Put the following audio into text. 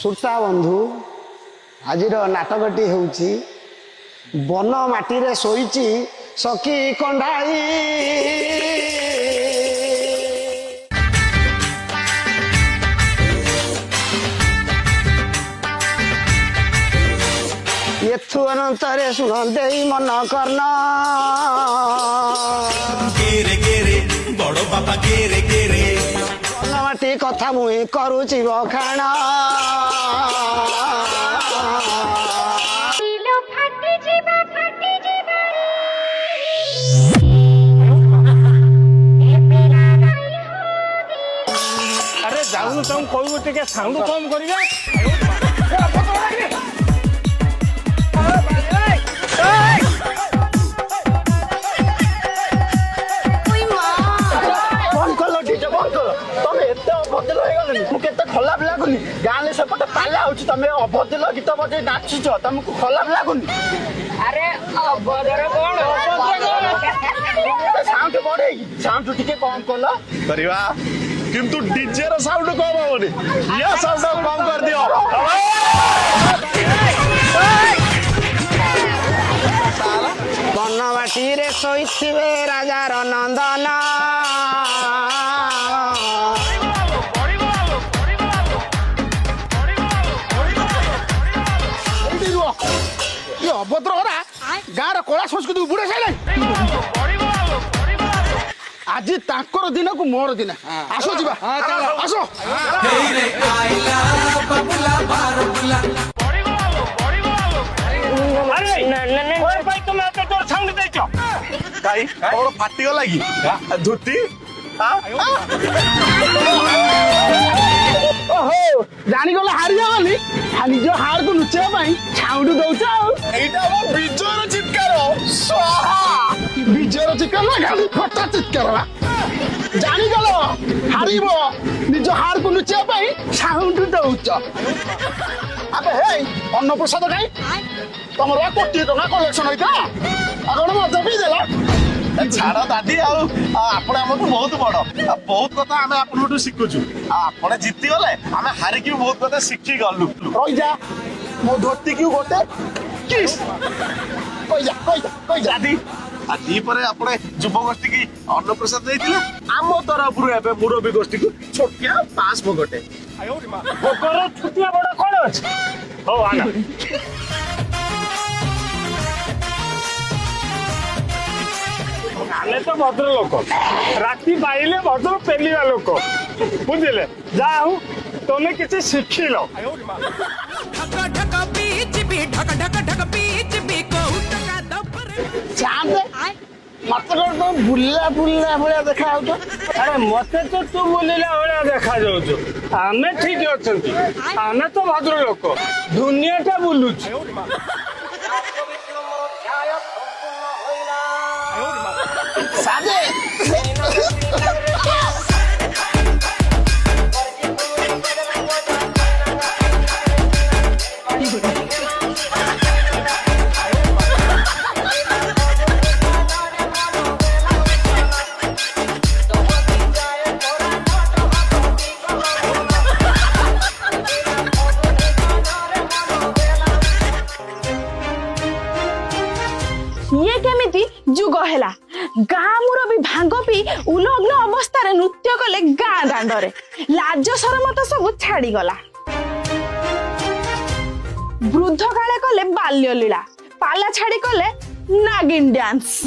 श्रोता बंधु आज नाटकटी हूँ बन माटी शोची सखी कंडाई। एथु अनंतरे सुन दे मन करना गेरे गेरे बड़ो बाबा गेरे गेरे बन माटी कथा मुई करुची बखाणा। अरे जाऊन तुम कहू टे साउंड कम करिवे। खराब लगुनि गाँव सेपटे पाला हो अभद्र गीत बजे नाचुच तुमको खराब लगुनि। अरे अभद्र कौन साउंड बढ़े साउंड टिके कम कल करवा किंतु डीजे रो साउंड कम होनी या साउंड कम कर दियो। बन माटी रे शोइथिबे राजा रो नंदन अभद्र हरा गाँव कला संस्कृति को बुड़े सारे आज ताकर दिन को मोर दिन आसो जीवा आसो अरे भाई तुम एते जोर साउंड देचो काई और फाटी गला की धुती ओहो जानी गला हारी जावनी निज हार को नुचे छाउंड दउछ एटा वो बिजोर चित्कार स्वाहा विजयर चित्कार ना गाली फटा चित्कार जानी गल हारिब निज हार को नुचे छाउंड दउछ। अबे हे अन्न प्रसाद काई तमरा कोटी टका कलेक्शन होइता अगण मजा भी देला छाड़ दादी आपण हमको बहुत बड़ बहुत कथा आम आपन शिखुचु आपण जीती गले आम हारिकी बहुत कथा शिखी गलु। रही जा मो धोती क्यों गोटे किस कई जा दादी दी परे आपने युव गोष्ठी की अन्न प्रसाद देथिले आम तरफ एबे मुरबी गोष्ठी को छोटिया पास भोगटे भोकर छुटिया बड़ा कौन अछि हो आना आले तो भद्र लोक राति पाइले भद्र पेलिया लोक बुझिले जाऊ तुम किसी शिखी लो। चांद मत तो बुल्ला बुल्ला भलिया देखा आउछ। अरे मते तो तू बोलिला भलिया देखा जाउछु आमे ठीक अछंती आमे तो भद्र लोक दुनियाटा बुलुछ। सादे ये केमिति जुग हैला गाँ मुरबी भांग पी उलग्न अवस्था नृत्य कले गाँ दांडरे लाज शरम तो सब छाड़ी गला। वृद्ध काले कले बाल्य लीला पाला छाड़ी कले नागिन डांस।